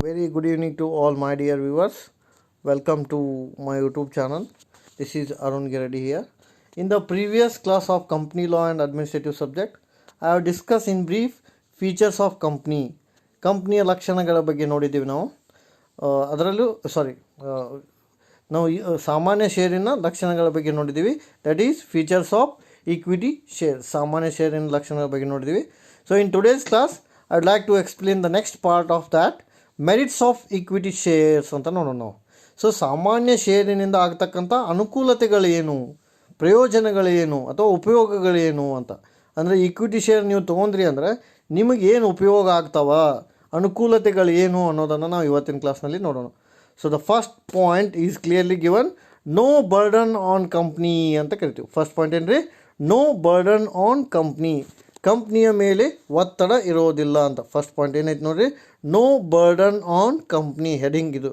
Very good evening to all my dear viewers. Welcome to my YouTube channel. This is Arun Giredi here. In the previous class of company law and administrative subject, I have discussed in brief features of company. ಕಂಪ್ನಿಯ ಲಕ್ಷಣಗಳ ಬಗ್ಗೆ ನೋಡಿದ್ದೀವಿ ನಾವು. ಅದರಲ್ಲೂ ನಾವು ಸಾಮಾನ್ಯ ಷೇರಿನ ಲಕ್ಷಣಗಳ ಬಗ್ಗೆ ನೋಡಿದ್ದೀವಿ. That is features of equity share. ಸಾಮಾನ್ಯ ಷೇರಿನ ಲಕ್ಷಣಗಳ ಬಗ್ಗೆ ನೋಡಿದ್ದೀವಿ. So in today's class I would like to explain the next part of that, merits of equity shares ಅಂತ ನೋಡೋಣ ನಾವು. ಸೊ ಸಾಮಾನ್ಯ ಷೇರಿನಿಂದ ಆಗ್ತಕ್ಕಂಥ ಅನುಕೂಲತೆಗಳೇನು, ಪ್ರಯೋಜನಗಳೇನು ಅಥವಾ ಉಪಯೋಗಗಳೇನು ಅಂತ. ಅಂದರೆ ಈಕ್ವಿಟಿ ಶೇರ್ ನೀವು ತೊಗೊಂಡ್ರಿ ಅಂದರೆ ನಿಮಗೇನು ಉಪಯೋಗ ಆಗ್ತಾವ, ಅನುಕೂಲತೆಗಳೇನು ಅನ್ನೋದನ್ನು ನಾವು ಇವತ್ತಿನ ಕ್ಲಾಸ್ನಲ್ಲಿ ನೋಡೋಣ. So the first point is clearly given, no burden on company ಅಂತ ಕರಿತೀವಿ. ಫಸ್ಟ್ ಪಾಯಿಂಟ್ ಏನು ರೀ? No burden on company. ಕಂಪ್ನಿಯ ಮೇಲೆ ಒತ್ತಡ ಇರೋದಿಲ್ಲ ಅಂತ. ಫಸ್ಟ್ ಪಾಯಿಂಟ್ ಏನೈತೆ ನೋಡಿರಿ, no burden on company. Heading ಇದು,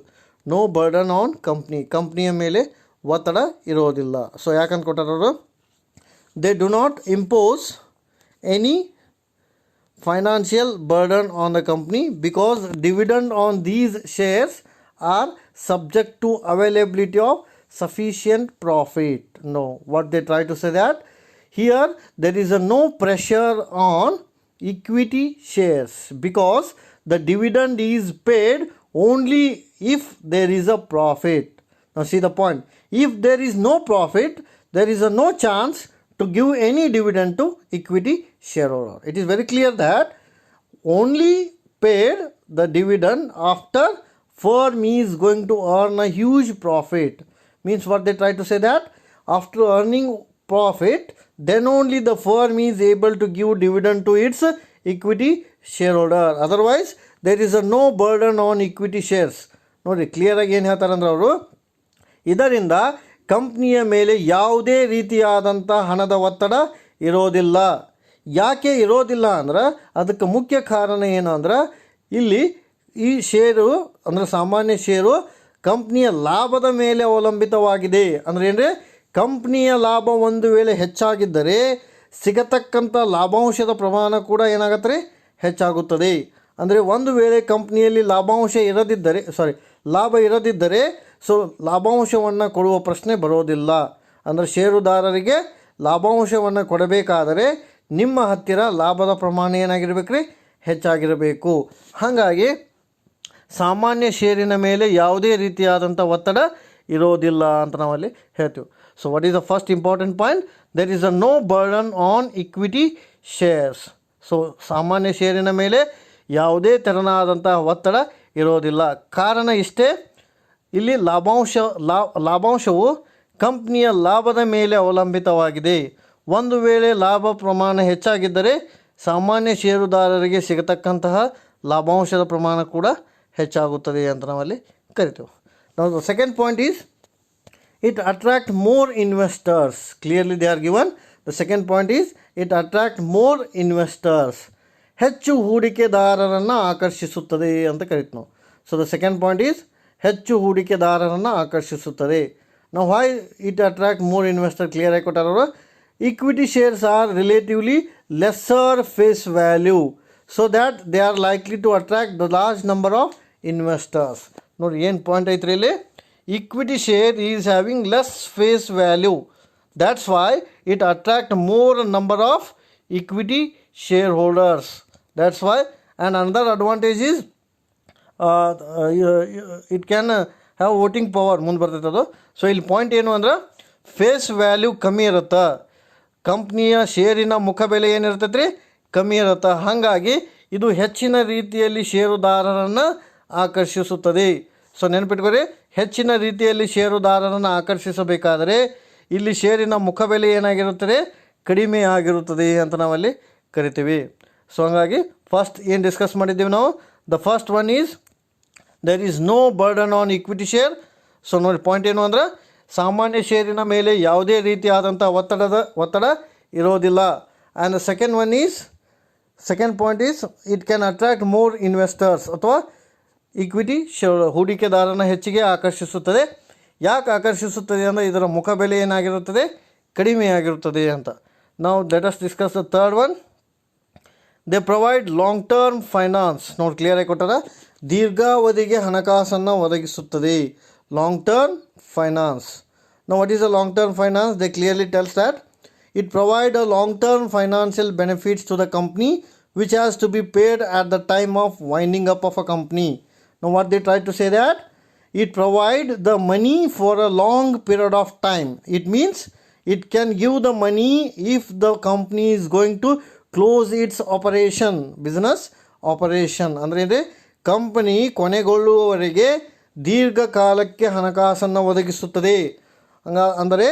ನೋ ಬರ್ಡನ್ ಆನ್ ಕಂಪ್ನಿ. ಕಂಪ್ನಿಯ ಮೇಲೆ ಒತ್ತಡ ಇರೋದಿಲ್ಲ. ಸೊ ಯಾಕಂತ ಕೊಟ್ಟಾರವರು, they do not impose any financial burden on the company because dividend on these shares are subject to availability of sufficient profit. No, what they try to say that here there is no pressure on equity shares because the dividend is paid only if there is a profit. Now see the point, if there is no profit, there is no chance to give any dividend to equity shareholder. It is very clear that only paid the dividend after firm is going to earn a huge profit. Means what they try to say that after earning profit, then only the firm is able to give dividend to its equity shareholder. Otherwise there is no burden on equity shares. ನೋಡಿ ಕ್ಲಿಯರಾಗಿ ಏನು ಹೇಳ್ತಾರಂದ್ರೆ ಅವರು, ಇದರಿಂದ ಕಂಪ್ನಿಯ ಮೇಲೆ ಯಾವುದೇ ರೀತಿಯಾದಂಥ ಹಣದ ಒತ್ತಡ ಇರೋದಿಲ್ಲ. ಯಾಕೆ ಇರೋದಿಲ್ಲ ಅಂದ್ರೆ ಅದಕ್ಕೆ ಮುಖ್ಯ ಕಾರಣ ಏನು ಅಂದ್ರೆ, ಇಲ್ಲಿ ಈ ಷೇರು ಅಂದರೆ ಸಾಮಾನ್ಯ ಷೇರು ಕಂಪ್ನಿಯ ಲಾಭದ ಮೇಲೆ ಅವಲಂಬಿತವಾಗಿದೆ. ಅಂದರೆ ಏನ್ರಿ, ಕಂಪ್ನಿಯ ಲಾಭ ಒಂದು ವೇಳೆ ಹೆಚ್ಚಾಗಿದ್ದರೆ ಸಿಗತಕ್ಕಂಥ ಲಾಭಾಂಶದ ಪ್ರಮಾಣ ಕೂಡ ಏನಾಗತ್ತೆ ರೀ, ಹೆಚ್ಚಾಗುತ್ತದೆ. ಅಂದರೆ ಒಂದು ವೇಳೆ ಕಂಪ್ನಿಯಲ್ಲಿ ಲಾಭ ಇರದಿದ್ದರೆ ಸೊ ಲಾಭಾಂಶವನ್ನು ಕೊಡುವ ಪ್ರಶ್ನೆ ಬರೋದಿಲ್ಲ. ಅಂದರೆ ಷೇರುದಾರರಿಗೆ ಲಾಭಾಂಶವನ್ನು ಕೊಡಬೇಕಾದರೆ ನಿಮ್ಮ ಹತ್ತಿರ ಲಾಭದ ಪ್ರಮಾಣ ಏನಾಗಿರ್ಬೇಕು ರೀ, ಹೆಚ್ಚಾಗಿರಬೇಕು. ಹಾಗಾಗಿ ಸಾಮಾನ್ಯ ಷೇರಿನ ಮೇಲೆ ಯಾವುದೇ ರೀತಿಯಾದಂಥ ಒತ್ತಡ ಇರೋದಿಲ್ಲ ಅಂತ ನಾವಲ್ಲಿ ಹೇಳ್ತೀವಿ. So what is the first important point, there is no burden on equity shares. So ಸಾಮಾನ್ಯ ಷೇರಿನ ಮೇಲೆ ಯಾವುದೇ ತೆರನಾದಂಥ ಒತ್ತಡ ಇರೋದಿಲ್ಲ. ಕಾರಣ ಇಷ್ಟೇ, ಇಲ್ಲಿ ಲಾಭಾಂಶವು ಕಂಪ್ನಿಯ ಲಾಭದ ಮೇಲೆ ಅವಲಂಬಿತವಾಗಿದೆ. ಒಂದು ವೇಳೆ ಲಾಭ ಪ್ರಮಾಣ ಹೆಚ್ಚಾಗಿದ್ದರೆ ಸಾಮಾನ್ಯ ಷೇರುದಾರರಿಗೆ ಸಿಗತಕ್ಕಂತಹ ಲಾಭಾಂಶದ ಪ್ರಮಾಣ ಕೂಡ ಹೆಚ್ಚಾಗುತ್ತದೆ ಅಂತ ನಾವಲ್ಲಿ ಕರಿತೇವೆ. ನಾವು the second point is, it attract more investors. Clearly they are given. The second point is, it attract more investors. ಹೆಚ್ಚು ಹೂಡಿಕೆದಾರರನ್ನು ಆಕರ್ಷಿಸುತ್ತದೆ ಅಂತ ಕರಿತೀವಿ ನಾವು. So the second point is, ಹೆಚ್ಚು ಹೂಡಿಕೆದಾರರನ್ನು ಆಕರ್ಷಿಸುತ್ತದೆ. ನಾವು why it attract more investor, clear ಆಗಿ ಕೊಟ್ಟಾರವರು, equity shares are relatively lesser face value so that they are likely to attract the large number of investors. ನೋಡಿ ಏನು ಪಾಯಿಂಟ್ ಐತ್ರಿ ಇಲ್ಲಿ, equity share is having less face value, that's why it attract more number of equity shareholders. That's why. And another advantage is it can have voting power. ಮುಂದೆ ಬರ್ತೈತೆ ಅದು. So ಇಲ್ಲಿ point ಏನು ಅಂದ್ರೆ, ಫೇಸ್ ವ್ಯಾಲ್ಯೂ ಕಮ್ಮಿ ಇರುತ್ತೆ, ಕಂಪ್ನಿಯ ಷೇರಿನ ಮುಖಬೆಲೆ ಏನಿರ್ತೈತೆ ರೀ, ಕಮ್ಮಿ ಇರುತ್ತೆ. ಹಾಗಾಗಿ ಇದು ಹೆಚ್ಚಿನ ರೀತಿಯಲ್ಲಿ ಷೇರುದಾರರನ್ನು ಆಕರ್ಷಿಸುತ್ತದೆ. ಸೊ ನೆನಪಿಟ್ಕೊರಿ, ಹೆಚ್ಚಿನ ರೀತಿಯಲ್ಲಿ ಷೇರುದಾರರನ್ನು ಆಕರ್ಷಿಸಬೇಕಾದರೆ ಇಲ್ಲಿ ಷೇರಿನ ಮುಖಬೆಲೆ ಏನಾಗಿರುತ್ತದೆ, ಕಡಿಮೆ ಆಗಿರುತ್ತದೆ ಅಂತ ನಾವಲ್ಲಿ ಕರಿತೀವಿ. ಸೊ ಹಾಗಾಗಿ ಫಸ್ಟ್ ಏನು ಡಿಸ್ಕಸ್ ಮಾಡಿದ್ದೀವಿ ನಾವು, the first one is there is no burden on equity share. So ನೋಡಿ ಪಾಯಿಂಟ್ ಏನು ಅಂದ್ರೆ, ಸಾಮಾನ್ಯ ಷೇರಿನ ಮೇಲೆ ಯಾವುದೇ ರೀತಿಯಾದಂಥ ಒತ್ತಡ ಇರೋದಿಲ್ಲ. And second one is, second point is, it can attract more investors ಅಥವಾ ಇಕ್ವಿಟಿ ಹೂಡಿಕೆದಾರನ ಹೆಚ್ಚಿಗೆ ಆಕರ್ಷಿಸುತ್ತದೆ. ಯಾಕೆ ಆಕರ್ಷಿಸುತ್ತದೆ ಅಂದರೆ ಇದರ ಮುಖಬೆಲೆ ಏನಾಗಿರುತ್ತದೆ, ಕಡಿಮೆ ಆಗಿರುತ್ತದೆ ಅಂತ. ನಾವು let us discuss the third one, they provide long term finance. ನೋಡಿ ಕ್ಲಿಯರ್ ಆಗಿ ಕೊಟ್ಟಾರ, ದೀರ್ಘಾವಧಿಗೆ ಹಣಕಾಸನ್ನು ಒದಗಿಸುತ್ತದೆ. Long term finance. Now what is a long term finance? They clearly tells that it provide a long term financial benefits to the company which has to be paid at the time of winding up of a company. Now what they try to say that it provide the money for a long period of time. It means it can give the money if the company is going to close its operation, business operation. ಅಂದರೆ company ಕೊನೆಗೊಳ್ಳುವವರೆಗೆ ದೀರ್ಘಕಾಲಕ್ಕೆ ಹಣಕಾಸನ್ನು ಒದಗಿಸುತ್ತದೆ. ಅಂದರೆ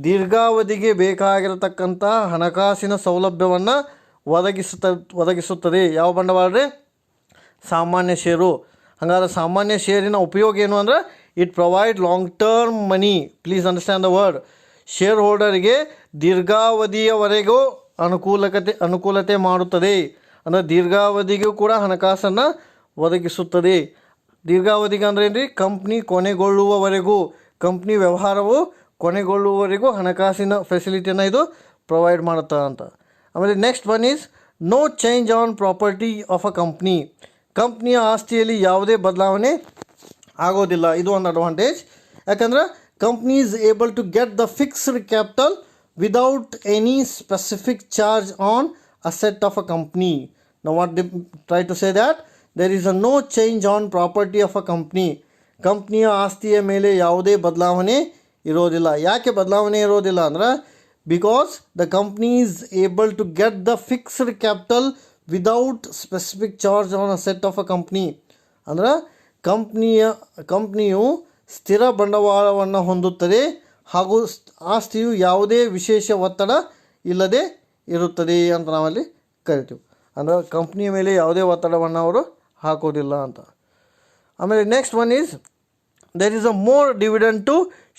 ದೀರ್ಘಾವಧಿಗೆ ಬೇಕಾಗಿರತಕ್ಕಂಥ ಹಣಕಾಸಿನ ಸೌಲಭ್ಯವನ್ನು ಒದಗಿಸುತ್ತದೆ. ಯಾವ ಬಂಡವಾಳ ರೀ? ಸಾಮಾನ್ಯ ಷೇರು. ಹಾಗಾದ್ರೆ ಸಾಮಾನ್ಯ ಷೇರಿನ ಉಪಯೋಗ ಏನು ಅಂದರೆ it provide long term money. Please understand the word. Share ಹೋಲ್ಡರ್ಗೆ ದೀರ್ಘಾವಧಿಯವರೆಗೂ ಅನುಕೂಲತೆ ಮಾಡುತ್ತದೆ. ಅಂದರೆ ದೀರ್ಘಾವಧಿಗೂ ಕೂಡ ಹಣಕಾಸನ್ನು ಒದಗಿಸುತ್ತದೆ. ದೀರ್ಘಾವಧಿಗೆ ಅಂದರೆ ಏನು ರೀ? ಕಂಪ್ನಿ ಕೊನೆಗೊಳ್ಳುವವರೆಗೂ, ಕಂಪ್ನಿ ವ್ಯವಹಾರವು ಕೊನೆಗೊಳ್ಳುವವರೆಗೂ ಹಣಕಾಸಿನ ಫೆಸಿಲಿಟಿಯನ್ನು ಇದು ಪ್ರೊವೈಡ್ ಮಾಡುತ್ತಾ ಅಂತ. ಆಮೇಲೆ next one is no change on property of a company. ಕಂಪ್ನಿಯ ಆಸ್ತಿಯಲ್ಲಿ ಯಾವುದೇ ಬದಲಾವಣೆ ಆಗೋದಿಲ್ಲ. ಇದು ಒಂದು ಅಡ್ವಾಂಟೇಜ್. ಯಾಕಂದ್ರೆ company is able to get the fixed capital without any specific charge on asset of a company. Now what they try to say that there is a no change on property of a company. ಕಂಪ್ನಿಯ ಆಸ್ತಿಯ ಮೇಲೆ ಯಾವುದೇ ಬದಲಾವಣೆ ಇರೋದಿಲ್ಲ. ಯಾಕೆ ಬದಲಾವಣೆ ಇರೋದಿಲ್ಲ ಅಂದ್ರೆ because the company is able to get the fixed capital without specific charge on asset of a company. ಅಂದ್ರೆ ಕಂಪ್ನಿಯು ಸ್ಥಿರ ಬಂಡವಾಳವನ್ನು ಹೊಂದುತ್ತದೆ ಹಾಗೂ ಆಸ್ತಿಯು ಯಾವುದೇ ವಿಶೇಷ ಒತ್ತಡ ಇಲ್ಲದೆ ಇರುತ್ತದೆ ಅಂತ ನಾವಲ್ಲಿ ಕರಿತೀವಿ. ಅಂದರೆ ಕಂಪ್ನಿಯ ಮೇಲೆ ಯಾವುದೇ ಒತ್ತಡವನ್ನು ಅವರು ಹಾಕೋದಿಲ್ಲ ಅಂತ. ಆಮೇಲೆ next one is there is a more dividend to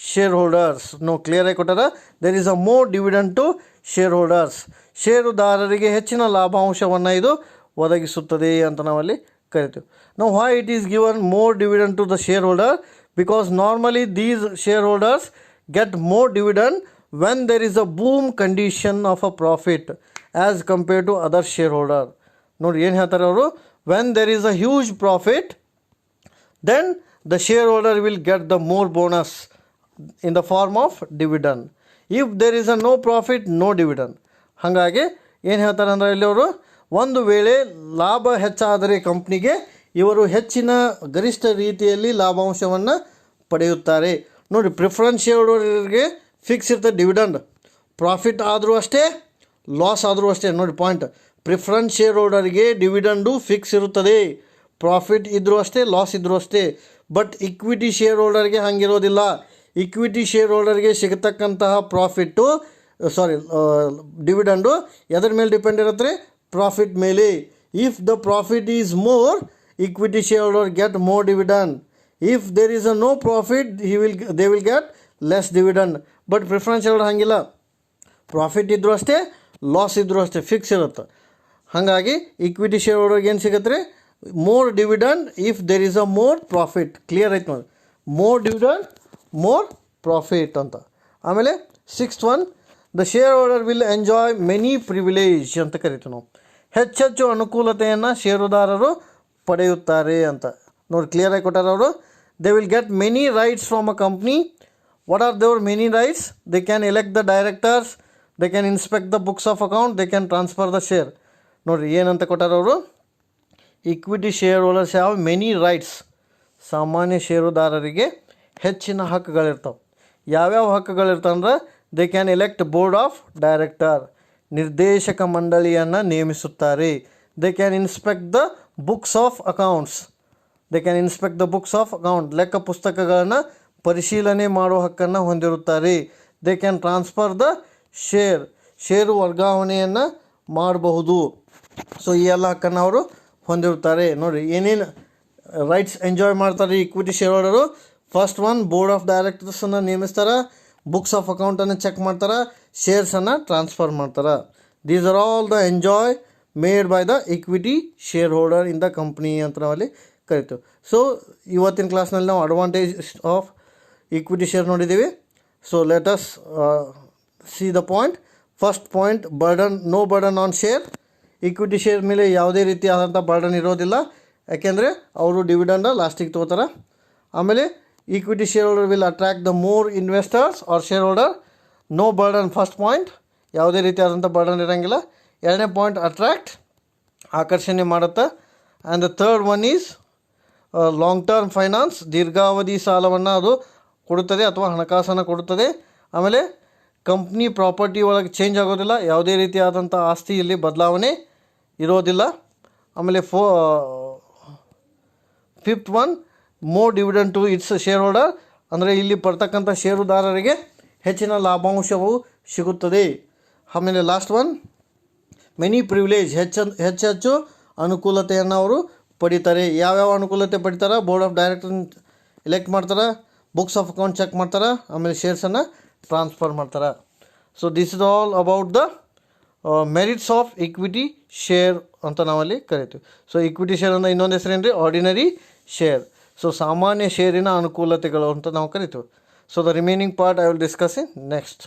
shareholders. No, clear ಆಗಿ ಕೊಟ್ಟಾರ. there is a more dividend to shareholders. ಷೇರುದಾರರಿಗೆ ಹೆಚ್ಚಿನ ಲಾಭಾಂಶವನ್ನು ಇದು ಒದಗಿಸುತ್ತದೆ ಅಂತ ನಾವಲ್ಲಿ ಕರಿತೀವಿ. Now why it is given more dividend to the shareholder? Because normally these shareholders get more dividend when there is a boom condition of a profit as compared to other shareholder. ನೋಡಿ ಏನು ಹೇಳ್ತಾರೆ ಅವರು, when there is a huge profit then the shareholder will get the more bonus in the form of dividend. If there is a no profit, no dividend. ಹಾಗಾಗಿ ಏನು ಹೇಳ್ತಾರೆ ಅಂದರೆ ಇಲ್ಲಿ ಅವರು, ಒಂದು ವೇಳೆ ಲಾಭ ಹೆಚ್ಚಾದರೆ ಕಂಪ್ನಿಗೆ ಇವರು ಹೆಚ್ಚಿನ ಗರಿಷ್ಠ ರೀತಿಯಲ್ಲಿ ಲಾಭಾಂಶವನ್ನು ಪಡೆಯುತ್ತಾರೆ. ನೋಡಿ, ಪ್ರಿಫರೆನ್ಸ್ ಶೇರ್ ಹೋಲ್ಡರ್ಗೆ ಫಿಕ್ಸ್ ಇರ್ತದೆ ಡಿವಿಡೆಂಡ್. ಪ್ರಾಫಿಟ್ ಆದರೂ ಅಷ್ಟೇ, ಲಾಸ್ ಆದರೂ ಅಷ್ಟೇ. ನೋಡಿ ಪಾಯಿಂಟ್, ಪ್ರಿಫರೆನ್ಸ್ ಶೇರ್ ಹೋಲ್ಡರ್ಗೆ ಡಿವಿಡೆಂಡು ಫಿಕ್ಸ್ ಇರುತ್ತದೆ. ಪ್ರಾಫಿಟ್ ಇದ್ದರೂ ಅಷ್ಟೇ, ಲಾಸ್ ಇದ್ದರೂ ಅಷ್ಟೇ. ಬಟ್ ಇಕ್ವಿಟಿ ಶೇರ್ ಹೋಲ್ಡರ್ಗೆ ಹಂಗಿರೋದಿಲ್ಲ. ಇಕ್ವಿಟಿ ಶೇರ್ ಹೋಲ್ಡರ್ಗೆ ಸಿಗತಕ್ಕಂತಹ ಪ್ರಾಫಿಟ್ಟು ಡಿವಿಡೆಂಡು ಎದರ ಮೇಲೆ ಡಿಪೆಂಡ್ ಇರುತ್ತೆ? ಪ್ರಾಫಿಟ್ ಮೇಲೆ. If the profit is more, equity share holder get more dividend. If there is a no profit, they will get less dividend. But preference share holder ಹಂಗಿಲ್ಲ. Profit ಇದ್ದರೂ ಅಷ್ಟೇ, loss ಇದ್ದರೂ ಅಷ್ಟೇ, fix ಇರುತ್ತೆ. ಹಾಗಾಗಿ equity share ಹೋಲ್ಡರ್ಗೆ ಏನು ಸಿಗುತ್ತೆ ರೀ? more dividend if there is a more profit. Clear ಆಯ್ತು ನೋಡಿ, more dividend more profit ಅಂತ. ಆಮೇಲೆ sixth one, the share holder will enjoy many privilege ಅಂತ ಕರಿತೀವಿ ನಾವು. ಹೆಚ್ಚೆಚ್ಚು ಅನುಕೂಲತೆಯನ್ನು ಷೇರುದಾರರು ಪಡೆಯುತ್ತಾರೆ ಅಂತ. ನೋಡಿ ಕ್ಲಿಯರ್ ಆಗಿ ಕೊಟ್ಟಾರ ಅವರು, they will get many rights from a company. What are their many rights? They can elect the directors, they can inspect the books of account, they can transfer the share. ನೋಡಿರಿ ಏನಂತ ಕೊಟ್ಟಾರ ಅವರು, equity share holders have many rights. ಸಾಮಾನ್ಯ ಷೇರುದಾರರಿಗೆ ಹೆಚ್ಚಿನ ಹಕ್ಕುಗಳಿರ್ತಾವೆ. ಯಾವ್ಯಾವ ಹಕ್ಕುಗಳಿರ್ತಾವೆ ಅಂದ್ರೆ, they can elect board of director, ನಿರ್ದೇಶಕ ಮಂಡಳಿಯನ್ನು ನೇಮಿಸುತ್ತಾರೆ. They can inspect the books of accounts, ಲೆಕ್ಕ ಪುಸ್ತಕಗಳನ್ನು ಪರಿಶೀಲನೆ ಮಾಡುವ ಹಕ್ಕನ್ನು ಹೊಂದಿರುತ್ತಾರೆ. ದೇ ಕ್ಯಾನ್ ಟ್ರಾನ್ಸ್ಫರ್ ದ ಷೇರು ವರ್ಗಾವಣೆಯನ್ನು ಮಾಡಬಹುದು. ಸೊ ಈ ಎಲ್ಲ ಹಕ್ಕನ್ನು ಅವರು ಹೊಂದಿರುತ್ತಾರೆ. ನೋಡಿ ಏನೇನು ರೈಟ್ಸ್ ಎಂಜಾಯ್ ಮಾಡ್ತಾರೆ equity share holder. First one, board of ಡೈರೆಕ್ಟರ್ಸನ್ನು ನೇಮಿಸ್ತಾರೆ, ಬುಕ್ಸ್ ಆಫ್ ಅಕೌಂಟನ್ನು ಚೆಕ್ ಮಾಡ್ತಾರೆ, ಶೇರ್ಸನ್ನು ಟ್ರಾನ್ಸ್ಫರ್ ಮಾಡ್ತಾರೆ. These are all the enjoy made by the equity share holder in the company ಅಂತ ನಾವಲ್ಲಿ ಕರಿತೀವಿ. ಸೊ ಇವತ್ತಿನ ಕ್ಲಾಸ್ನಲ್ಲಿ ನಾವು ಅಡ್ವಾಂಟೇಜ್ ಆಫ್ ಇಕ್ವಿಟಿ ಶೇರ್ ನೋಡಿದ್ದೀವಿ. So let us see the point. First point, burden, no burden on share. Equity share ಮೇಲೆ ಯಾವುದೇ ರೀತಿಯಾದಂಥ ಬರ್ಡನ್ ಇರೋದಿಲ್ಲ, ಯಾಕೆಂದರೆ ಅವರು ಡಿವಿಡೆಂಡ ಲಾಸ್ಟಿಗೆ ತೊಗೋತಾರೆ. ಆಮೇಲೆ equity shareholder will attract the more investors or shareholder, no burden. First point, ಯಾವುದೇ ರೀತಿಯಾದಂಥ ಬರ್ಡನ್ ಇರೋಂಗಿಲ್ಲ. ಎರಡನೇ ಪಾಯಿಂಟ್, ಅಟ್ರಾಕ್ಟ್, ಆಕರ್ಷಣೆ ಮಾಡುತ್ತೆ. And the third one is long term finance, ದೀರ್ಘಾವಧಿ ಸಾಲವನ್ನು ಅದು ಕೊಡುತ್ತದೆ ಅಥವಾ ಹಣಕಾಸನ್ನು ಕೊಡುತ್ತದೆ. ಆಮೇಲೆ ಕಂಪ್ನಿ ಪ್ರಾಪರ್ಟಿ ಒಳಗೆ ಚೇಂಜ್ ಆಗೋದಿಲ್ಲ, ಯಾವುದೇ ರೀತಿಯಾದಂಥ ಆಸ್ತಿಯಲ್ಲಿ ಬದಲಾವಣೆ ಇರೋದಿಲ್ಲ. ಆಮೇಲೆ fifth one, more dividend to its shareholder, ಅಂದರೆ ಇಲ್ಲಿ ಬರ್ತಕ್ಕಂಥ ಷೇರುದಾರರಿಗೆ ಹೆಚ್ಚಿನ ಲಾಭಾಂಶವು ಸಿಗುತ್ತದೆ. ಆಮೇಲೆ ಲಾಸ್ಟ್ ಒನ್, ಮೆನಿ ಪ್ರಿವಿಲೇಜ್, ಹೆಚ್ಚು ಅನುಕೂಲತೆಯನ್ನು ಅವರು ಪಡಿತಾರೆ. ಯಾವ್ಯಾವ ಅನುಕೂಲತೆ ಪಡಿತಾರೆ? ಬೋರ್ಡ್ ಆಫ್ ಡೈರೆಕ್ಟರ್ ಎಲೆಕ್ಟ್ ಮಾಡ್ತಾರೆ, ಬುಕ್ಸ್ ಆಫ್ ಅಕೌಂಟ್ ಚೆಕ್ ಮಾಡ್ತಾರೆ, ಆಮೇಲೆ ಶೇರ್ಸನ್ನು ಟ್ರಾನ್ಸ್ಫರ್ ಮಾಡ್ತಾರೆ. So this is all about the merits of equity share ಅಂತ ನಾವಲ್ಲಿ ಕರಿತೀವಿ. ಸೊ ಈಕ್ವಿಟಿ ಶೇರ್ ಅಂದರೆ ಇನ್ನೊಂದು ಹೆಸರೇನು ರೀ? Ordinary share. ಸೊ ಸಾಮಾನ್ಯ ಶೇರಿನ ಅನುಕೂಲತೆಗಳು ಅಂತ ನಾವು ಕರಿತೀವಿ. So the remaining part I will discuss in next.